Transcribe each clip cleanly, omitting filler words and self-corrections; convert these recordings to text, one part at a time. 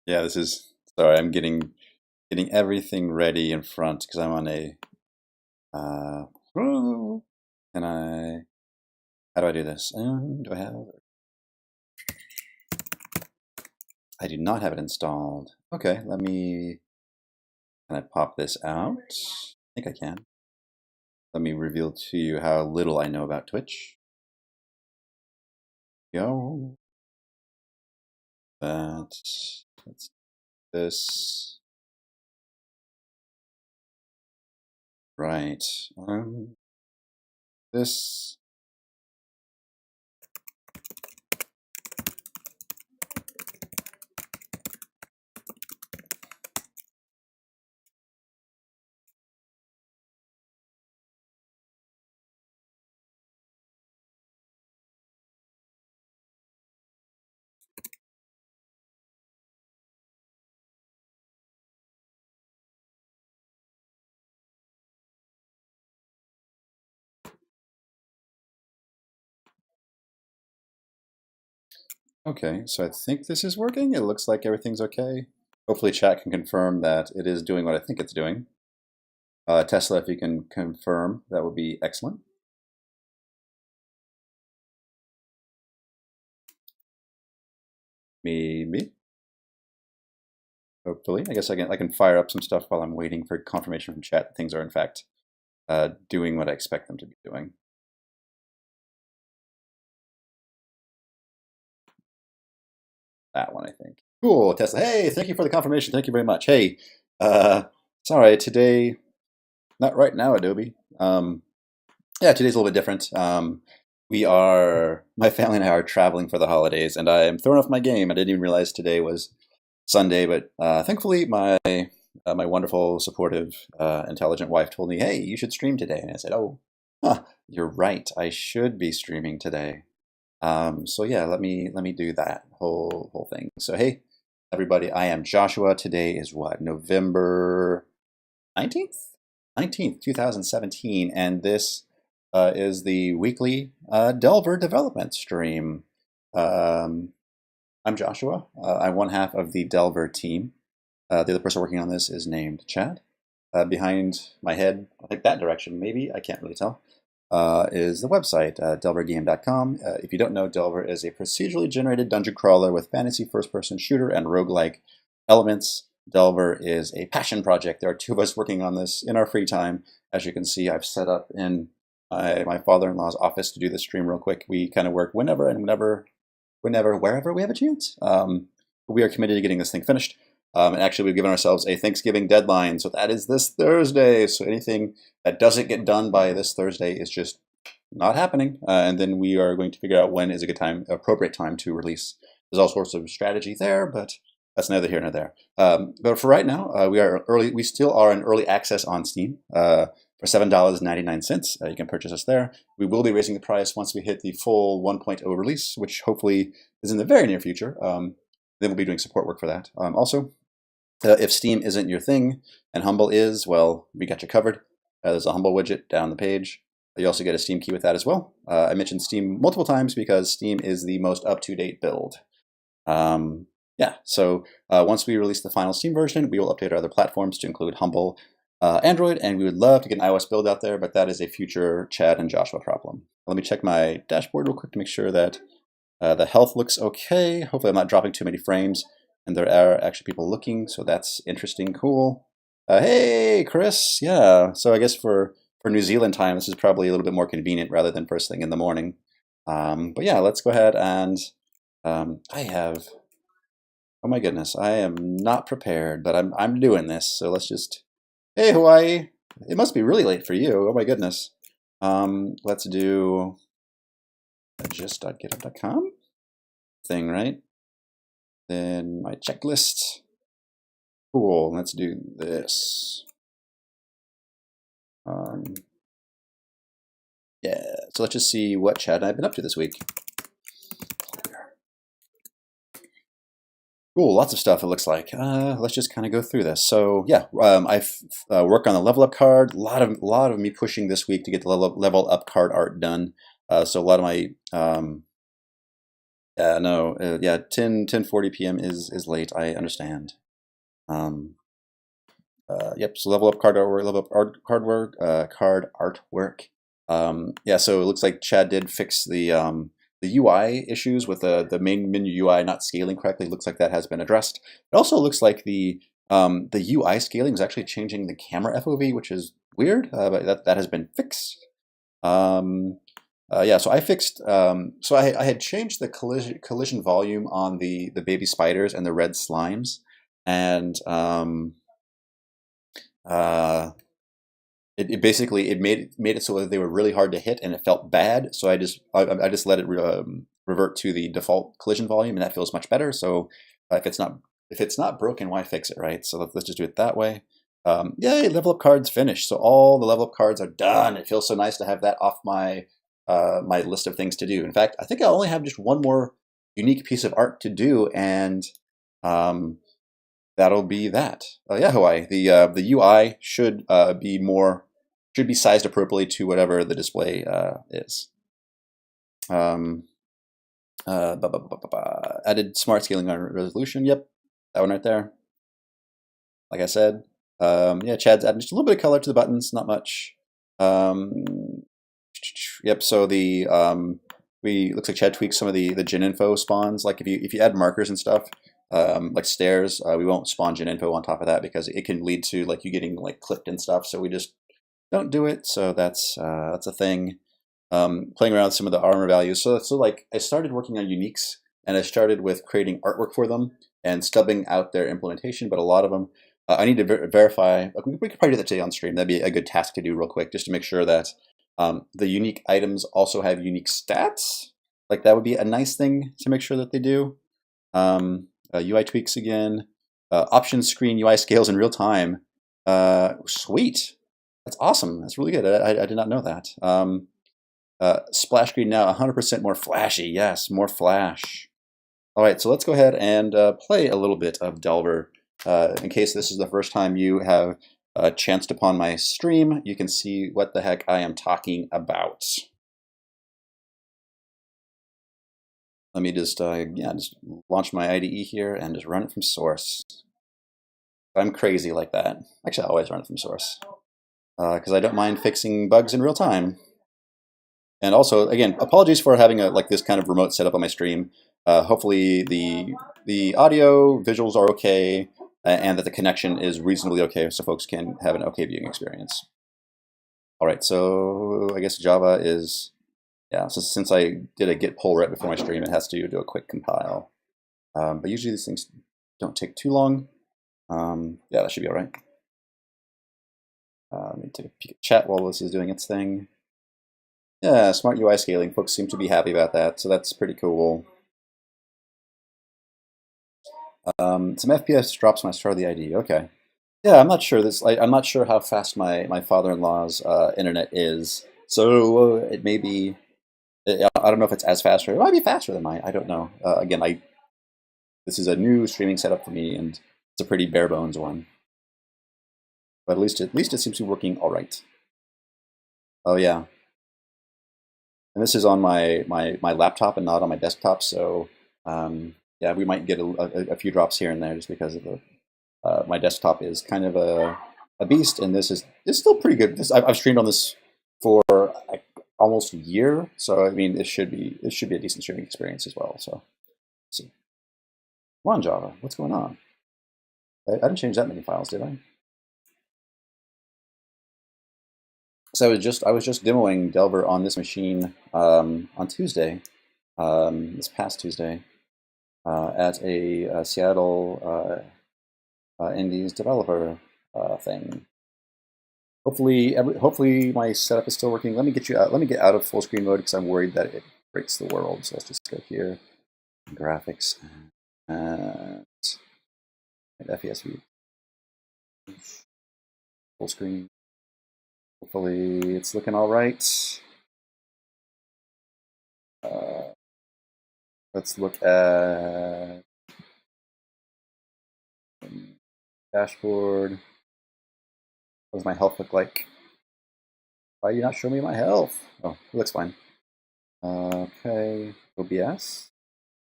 Yeah, this is sorry. I'm getting everything ready in front because I'm on a. Oh, can I? How do I do this? Do I have? I do not have it installed. Okay, let me. Can I pop this out? I think I can. Let me reveal to you how little I know about Twitch. Go. That's this. Right. This. Okay, so I think this is working. It looks like everything's okay. Hopefully chat can confirm that it is doing what I think it's doing. Tesla, if you can confirm, that would be excellent. Maybe. Hopefully. I guess I can fire up some stuff while I'm waiting for confirmation from chat that things are in fact doing what I expect them to be doing. That one, I think. Cool, Tesla. Hey, thank you for the confirmation. Thank you very much. Hey, sorry, today, not right now, Adobe. Yeah, today's a little bit different. My family and I are traveling for the holidays, and I am throwing off my game. I didn't even realize today was Sunday, but thankfully, my wonderful, supportive, intelligent wife told me, "Hey, you should stream today." And I said, "Oh, huh, you're right. I should be streaming today." So yeah, let me do that whole thing. So hey, everybody, I am Joshua. Today is what, November 19th? 19th, 2017, and this is the weekly Delver development stream. Um, I'm Joshua. I'm one half of the Delver team. The other person working on this is named Chad. Behind my head, I think that direction, maybe, I can't really tell, is the website, delvergame.com. If you don't know, Delver is a procedurally generated dungeon crawler with fantasy first-person shooter and roguelike elements. Delver is a passion project. There are two of us working on this in our free time. As you can see, I've set up in my father-in-law's office to do this stream real quick. We kind of work whenever, wherever we have a chance. We are committed to getting this thing finished. And actually, we've given ourselves a Thanksgiving deadline, so that is this Thursday. So anything that doesn't get done by this Thursday is just not happening. And then we are going to figure out when is a good time, appropriate time to release. There's all sorts of strategy there, but that's neither here nor there. But for right now, we still are in early access on Steam. For $7.99. You can purchase us there. We will be raising the price once we hit the full 1.0 release, which hopefully is in the very near future. Then we'll be doing support work for that. Also, if Steam isn't your thing and Humble is, well, we got you covered. There's a Humble widget down the page. You also get a Steam key with that as well. I mentioned Steam multiple times because Steam is the most up-to-date build. Yeah, so once we release the final Steam version, we will update our other platforms to include Humble, Android, and we would love to get an iOS build out there, but that is a future Chad and Joshua problem. Let me check my dashboard real quick to make sure that the health looks okay. Hopefully I'm not dropping too many frames, and there are actually people looking, so that's interesting, cool. Hey, Chris, yeah, so I guess for New Zealand time, this is probably a little bit more convenient rather than first thing in the morning. But yeah, let's go ahead and oh my goodness, I am not prepared, but I'm doing this, so let's just, hey, Hawaii, it must be really late for you, oh my goodness. Let's do just.github.com thing, right? Then my checklist. Cool, let's do this. Yeah, so let's just see what Chad and I have been up to this week. Cool, lots of stuff it looks like. Let's just kind of go through this. So yeah, I've worked on the level up card. A lot of me pushing this week to get the level up card art done. So a lot of my Yeah, no, yeah, 10:40 p.m. is late. I understand. Um, yep. So level up card artwork, level up card artwork. Yeah. So it looks like Chad did fix the UI issues with the main menu UI not scaling correctly. Looks like that has been addressed. It also looks like the UI scaling is actually changing the camera FOV, which is weird, but that has been fixed. Yeah, so I fixed. I had changed the collision volume on the baby spiders and the red slimes, and uh, it basically it made it so that they were really hard to hit, and it felt bad. So I just let it revert to the default collision volume, and that feels much better. So if it's not broken, why fix it, right? So let's just do it that way. Yay, level up cards finished. So all the level up cards are done. It feels so nice to have that off my list of things to do. In fact, I think I only have just one more unique piece of art to do, and um, that'll be that. Yeah, Hawaii. The UI should be sized appropriately to whatever the display is. Um, Added smart scaling on resolution. Yep, that one right there. Like I said, yeah, Chad's added just a little bit of color to the buttons, not much. Yep. So we looks like Chad tweaked some of the Gen Info spawns. Like if you add markers and stuff, like stairs, we won't spawn Gen Info on top of that because it can lead to like you getting like clipped and stuff. So we just don't do it. So that's a thing. Playing around with some of the armor values. So like I started working on uniques, and I started with creating artwork for them and stubbing out their implementation. But a lot of them, I need to verify. Like we could probably do that today on stream. That'd be a good task to do real quick, just to make sure that the unique items also have unique stats. Like that would be a nice thing to make sure that they do. UI tweaks again. Options screen UI scales in real time. Sweet. That's awesome. That's really good. I did not know that. Splash screen now 100% more flashy. Yes, more flash. All right, so let's go ahead and play a little bit of Delver. In case this is the first time you have chanced upon my stream, you can see what the heck I am talking about. Let me just just launch my IDE here and just run it from source. I'm crazy like that. Actually, I always run it from source because I don't mind fixing bugs in real time. And also, again, apologies for having like this kind of remote setup on my stream. Hopefully the audio visuals are okay, and that the connection is reasonably okay, so folks can have an okay viewing experience. All right, so I guess Java is, yeah. So since I did a git pull right before my stream, it has to do a quick compile. But usually these things don't take too long. Yeah, that should be all right. Let me take a peek at chat while this is doing its thing. Yeah, smart UI scaling. Folks seem to be happy about that, so that's pretty cool. Some FPS drops when I start the ID. Okay. Yeah, I'm not sure I'm not sure how fast my father-in-law's internet is. So it may be. I don't know if it's as fast, or it might be faster than mine. I don't know. Again, this is a new streaming setup for me, and it's a pretty bare bones one. But at least it seems to be working all right. Oh yeah. And this is on my laptop and not on my desktop. So yeah, we might get a few drops here and there just because of the my desktop is kind of a beast, and this is still pretty good. I've streamed on this for like almost a year, so I mean it should be a decent streaming experience as well. So let's see. Come on, Java, what's going on? I didn't change that many files, did I? So I was just demoing Delver on this machine on Tuesday, this past Tuesday, at a Seattle Indies developer thing. Hopefully my setup is still working. Let me get out of full screen mode because I'm worried that it breaks the world. So let's just go here, graphics, and FES view, full screen. Hopefully it's looking all right. Let's look at dashboard. What does my health look like? Why are you not showing me my health? Oh, it looks fine. Okay, OBS.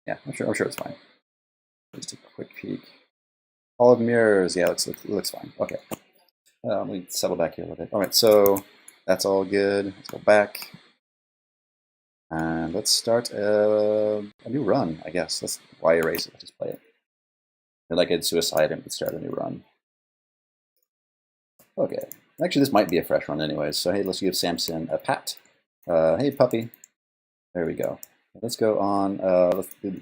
Yeah, I'm sure it's fine. Just a quick peek. All of mirrors, yeah, it looks fine. Okay. Let me settle back here a little bit. All right, so that's all good. Let's go back. And let's start a new run, I guess. Why erase it? Let's just play it. And like I'd suicide and start a new run. Okay. Actually, this might be a fresh run anyways. So hey, let's give Samson a pat. Hey, puppy. There we go. Let's go on.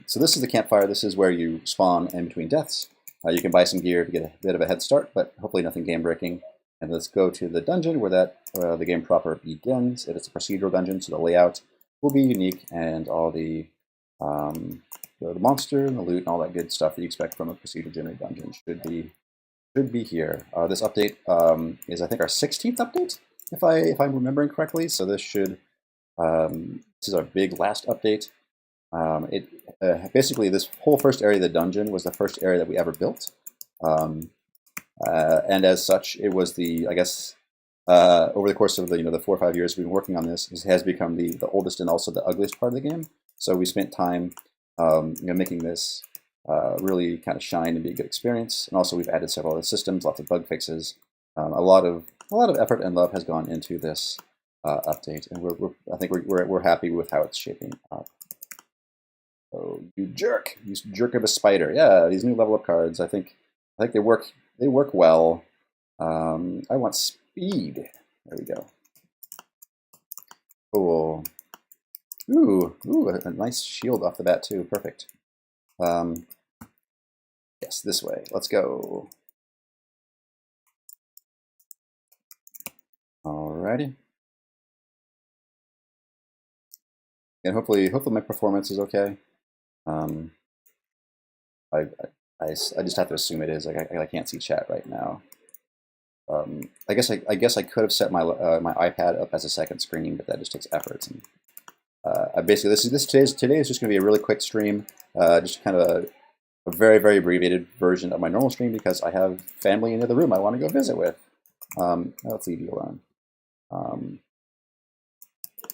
So this is the campfire. This is where you spawn in between deaths. You can buy some gear to get a bit of a head start, but hopefully nothing game-breaking. And let's go to the dungeon where the game proper begins. It is a procedural dungeon, so the layout will be unique, and all the monster and the loot and all that good stuff that you expect from a procedural generated dungeon should be here. This update is, I think, our 16th update, if I'm remembering correctly. So this is our big last update. Basically, this whole first area of the dungeon was the first area that we ever built, and as such, it was I guess, over the course of the 4 or 5 years we've been working on this, it has become the oldest and also the ugliest part of the game. So we spent time, making this really kind of shine and be a good experience. And also, we've added several other systems, lots of bug fixes. A lot of effort and love has gone into this update, and I think we're happy with how it's shaping up. Oh, you jerk of a spider! Yeah, these new level up cards. I think they work. They work well. I want speed. There we go. Cool. Ooh, a nice shield off the bat too. Perfect. Yes, this way. Let's go. Alrighty. And hopefully my performance is okay. I just have to assume it is. Like I can't see chat right now. I guess I could have set my my iPad up as a second screen, but that just takes effort. And basically today is just going to be a really quick stream, just kind of a very, very abbreviated version of my normal stream because I have family in the other room I want to go visit with. Let's leave you alone.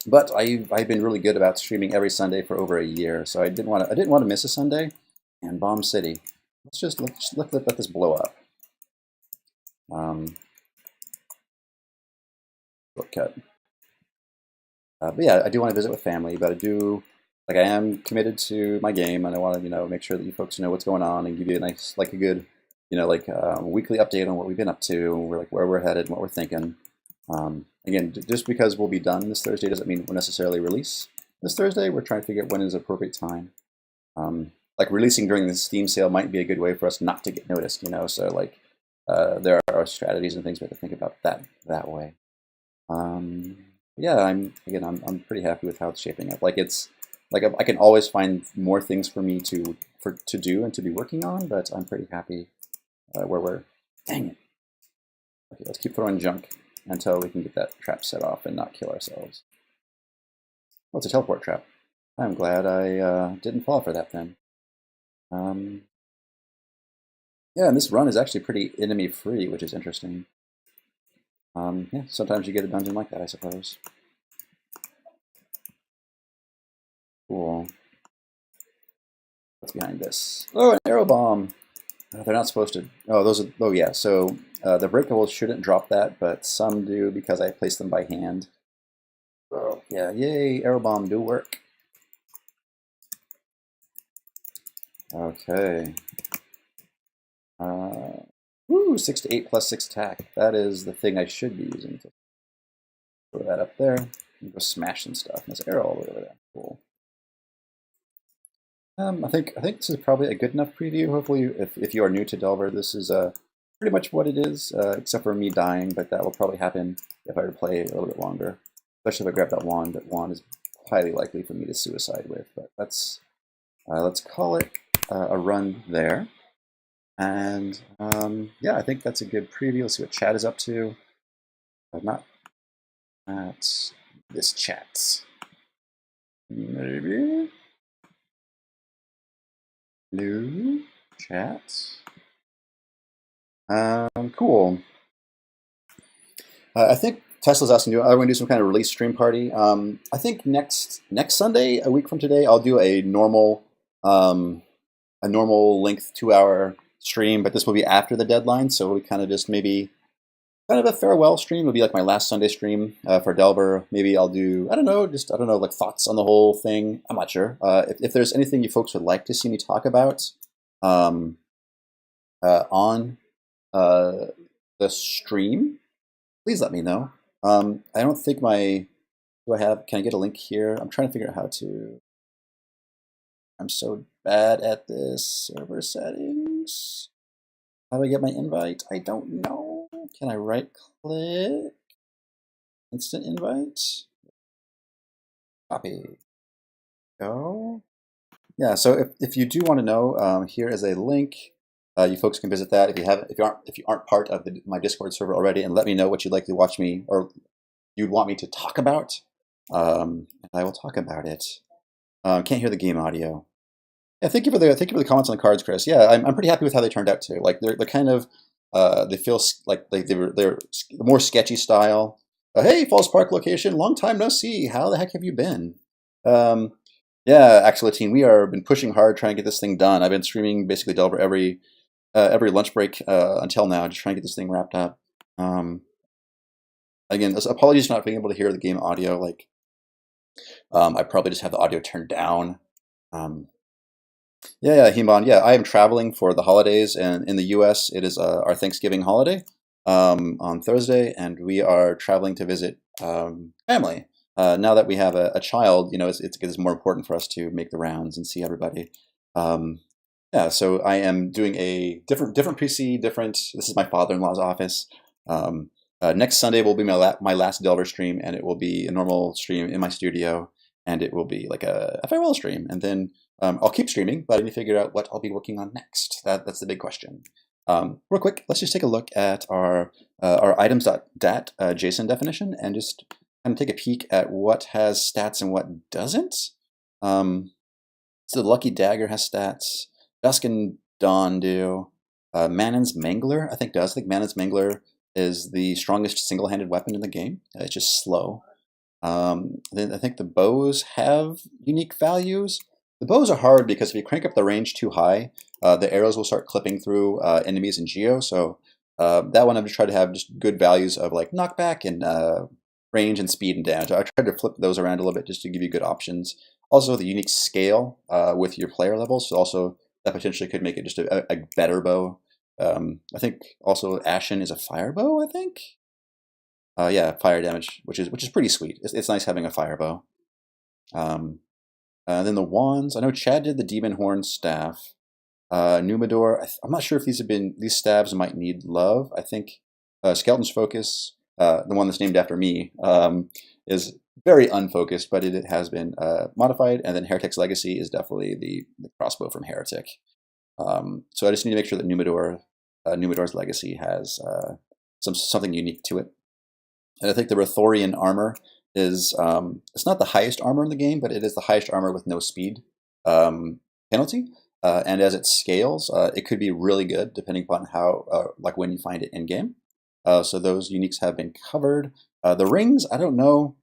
But I've been really good about streaming every Sunday for over a year, so I didn't want to miss a Sunday. And Bomb City, let this blow up. Shortcut. But yeah, I do want to visit with family, but I am committed to my game, and I want to make sure that you folks know what's going on and give you a good weekly update on what we've been up to, where we're headed, and what we're thinking. Again, just because we'll be done this Thursday doesn't mean we'll necessarily release this Thursday. We're trying to figure out when is the appropriate time. Like releasing during the Steam sale might be a good way for us not to get noticed, So there are strategies and things we have to think about that way. Yeah, I'm pretty happy with how it's shaping up. I can always find more things for me to do and to be working on, but I'm pretty happy where we're. Dang it. Okay, let's keep throwing junk until we can get that trap set off and not kill ourselves. Oh, it's a teleport trap. I'm glad I didn't fall for that then. Yeah, and this run is actually pretty enemy-free, which is interesting. Yeah, sometimes you get a dungeon like that, I suppose. Cool. What's behind this? Oh, an arrow bomb! They're not supposed to. Oh, those are. Oh, yeah. So the breakables shouldn't drop that, but some do because I placed them by hand. Oh, yeah. Yay! Arrow bomb do work. Okay. 6 to 8 plus 6 attack. That is the thing I should be using to throw that up there and go smash some stuff. And there's an arrow all the way over there. Cool. I think this is probably a good enough preview. Hopefully, if you are new to Delver, this is pretty much what it is, except for me dying. But that will probably happen if I were to play a little bit longer, especially if I grab that wand. That wand is highly likely for me to suicide with. But let's call it a run there. And yeah, I think that's a good preview. Let's see what chat is up to. Not at this chat. Maybe. New chat. Cool. I think Tesla's asking, are we going to do some kind of release stream party? I think next Sunday, a week from today, I'll do a normal um, a normal length 2 hour stream, but this will be after the deadline, so we kind of just maybe kind of a farewell stream. Will be like my last Sunday stream for Delver. Maybe I'll do, I don't know, just I don't know, like thoughts on the whole thing. I'm not sure. If there's anything you folks would like to see me talk about um, on uh, the stream, please let me know. I don't think my, do I have, can I get a link here? I'm trying to figure out how to, I'm so bad at this. Server settings. How do I get my invite? I don't know. Can I right click? Instant invite? Copy. Go. Yeah, so if you do want to know, here is a link. You folks can visit that if you aren't part of my Discord server already, and let me know what you'd like to watch me or you'd want me to talk about. And I will talk about it. Can't hear the game audio. Yeah, thank you for the comments on the cards, Chris. Yeah, I'm pretty happy with how they turned out too. Like they're kind of they feel like they're more sketchy style. Hey, Falls Park location, long time no see. How the heck have you been? Yeah, Axelatine, we are been pushing hard trying to get this thing done. I've been streaming basically Delver every lunch break until now, just trying to get this thing wrapped up. Again, apologies for not being able to hear the game audio. Like, I probably just have the audio turned down. Yeah, Himan. Yeah, I am traveling for the holidays, and in the U.S., it is our Thanksgiving holiday on Thursday, and we are traveling to visit family. Now that we have a child, you know, it's more important for us to make the rounds and see everybody. Yeah, so I am doing a different PC, This is my father-in-law's office. Next Sunday will be my last Delver stream, and it will be a normal stream in my studio, and it will be like a farewell stream, and then I'll keep streaming, but I need to figure out what I'll be working on next. That's the big question. Real quick, let's just take a look at our items.dat JSON definition and just kind of take a peek at what has stats and what doesn't. So the Lucky Dagger has stats. Dusk and Dawn do. Manon's Mangler, I think, does. I think Manon's Mangler is the strongest single-handed weapon in the game. It's just slow. Then I think the bows have unique values. The bows are hard because if you crank up the range too high, the arrows will start clipping through enemies in Geo. So that one I'm just trying to have just good values of like knockback and range and speed and damage. I tried to flip those around a little bit just to give you good options. Also, the unique scale with your player levels. So also that potentially could make it just a better bow. I think also Ashen is a fire bow, I think. Yeah, fire damage, which is pretty sweet. It's nice having a fire bow. Then the wands. I know Chad did the Demon Horn staff. Numador. I'm not sure if these stabs might need love. I think Skeleton's Focus, the one that's named after me, is very unfocused, but it has been modified. And then Heretic's Legacy is definitely the crossbow from Heretic. So I just need to make sure that Numador's Legacy has something unique to it. And I think the Rithorian armor is, it's not the highest armor in the game, but it is the highest armor with no speed penalty. And as it scales, it could be really good depending upon how, like when you find it in game. So those uniques have been covered. The rings, I don't know.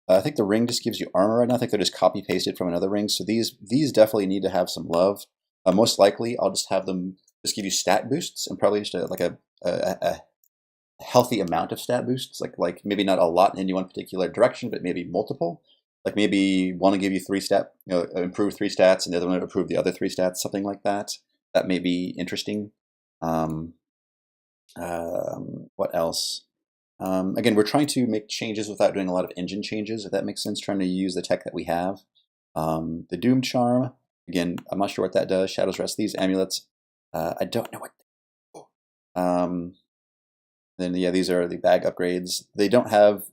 I think the ring just gives you armor right now. I think they're just copy pasted from another ring. So these definitely need to have some love. Most likely, I'll just have them just give you stat boosts and probably just a healthy amount of stat boosts, like maybe not a lot in any one particular direction, but maybe multiple. Like maybe one will give you improve 3 stats, and the other one will improve the other 3 stats, something like that. That may be interesting. What else? Again, we're trying to make changes without doing a lot of engine changes, if that makes sense, trying to use the tech that we have. The Doom Charm, again, I'm not sure what that does. Shadows Rest, these amulets, I don't know what they do. Then yeah, these are the bag upgrades. They don't have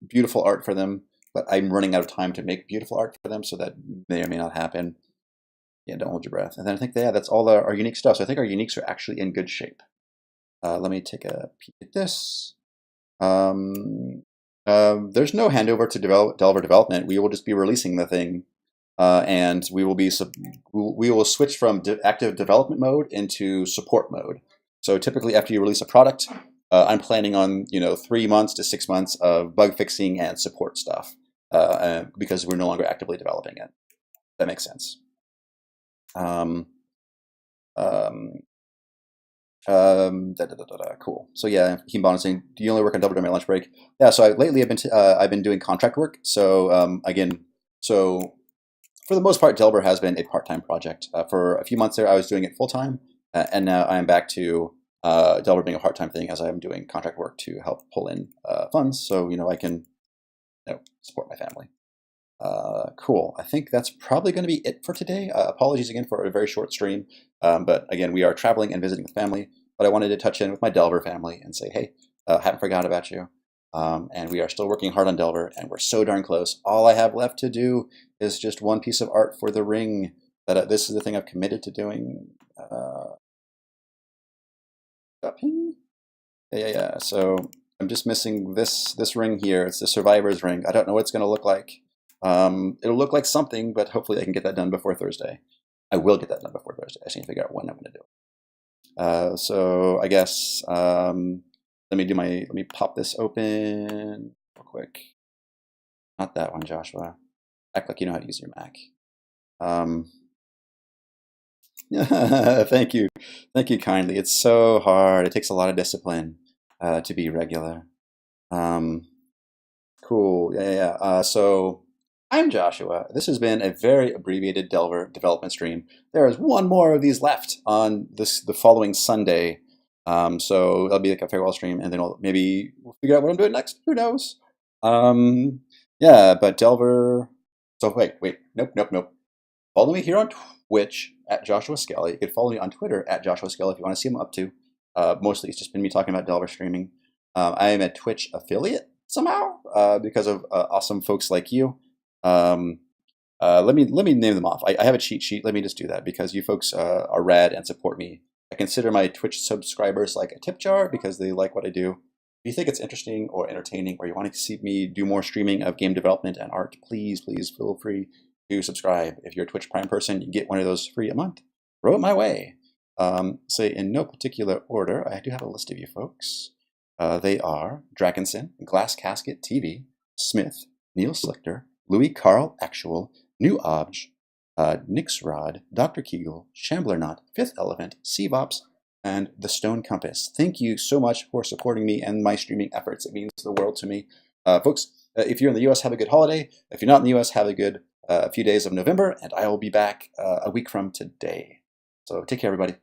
beautiful art for them, but I'm running out of time to make beautiful art for them, so that may or may not happen. Yeah, don't hold your breath. And then I think that's all our unique stuff. So I think our uniques are actually in good shape. Let me take a peek at this. There's no handover to Delver development. We will just be releasing the thing, and we will switch from active development mode into support mode. So typically, after you release a product, I'm planning on 3 months to 6 months of bug fixing and support stuff, because we're no longer actively developing it. That makes sense. Um, um, cool. So yeah, Keen Bond saying, do you only work on Delver during my lunch break? Yeah. So lately I've been doing contract work. So again, so for the most part, Delver has been a part-time project. For a few months there, I was doing it full-time, and now I am back to Delver being a part-time thing as I am doing contract work to help pull in funds, so I can support my family. Cool. I think that's probably going to be it for today. Apologies again for a very short stream, but again, we are traveling and visiting with family. But I wanted to touch in with my Delver family and say, hey, haven't forgot about you. And we are still working hard on Delver, and we're so darn close. All I have left to do is just one piece of art for the ring. But this is the thing I've committed to doing. Yeah. So I'm just missing this ring here. It's the Survivor's ring. I don't know what it's going to look like. It'll look like something, but hopefully I can get that done before Thursday. I will get that done before Thursday. I just need to figure out when I'm going to do it. So I guess let me pop this open real quick. Not that one, Joshua. Act like you know how to use your Mac. Thank you kindly. It's so hard. It takes a lot of discipline to be regular. Cool. Yeah. So I'm Joshua. This has been a very abbreviated Delver development stream. There is one more of these left on the following Sunday. So that'll be like a farewell stream, and then maybe we'll figure out what I'm doing next. Who knows? Yeah, but Delver. So wait. Nope. Follow me here on Twitch at Joshua Skelly. You can follow me on Twitter at Joshua Skelly if you want to see what I'm up to. Mostly it's just been me talking about Delver streaming. I am a Twitch affiliate somehow because of awesome folks like you. Let me name them off. I have a cheat sheet. Let me just do that because you folks are rad and support me. I consider my Twitch subscribers like a tip jar because they like what I do. If you think it's interesting or entertaining, or you want to see me do more streaming of game development and art, please feel free to subscribe. If you're a Twitch Prime person, you get one of those free a month. Throw it my way. Say in no particular order, I do have a list of you folks. They are Drakenson, Glass Casket TV, Smith, Neil Slichter, Louis Carl Actual, New Obj, Nixrod, Dr. Kegel, Shamblernaut, Fifth Elephant, Sevops, and The Stone Compass. Thank you so much for supporting me and my streaming efforts. It means the world to me. Folks, if you're in the US, have a good holiday. If you're not in the US, have a good few days of November, and I will be back a week from today. So take care, everybody.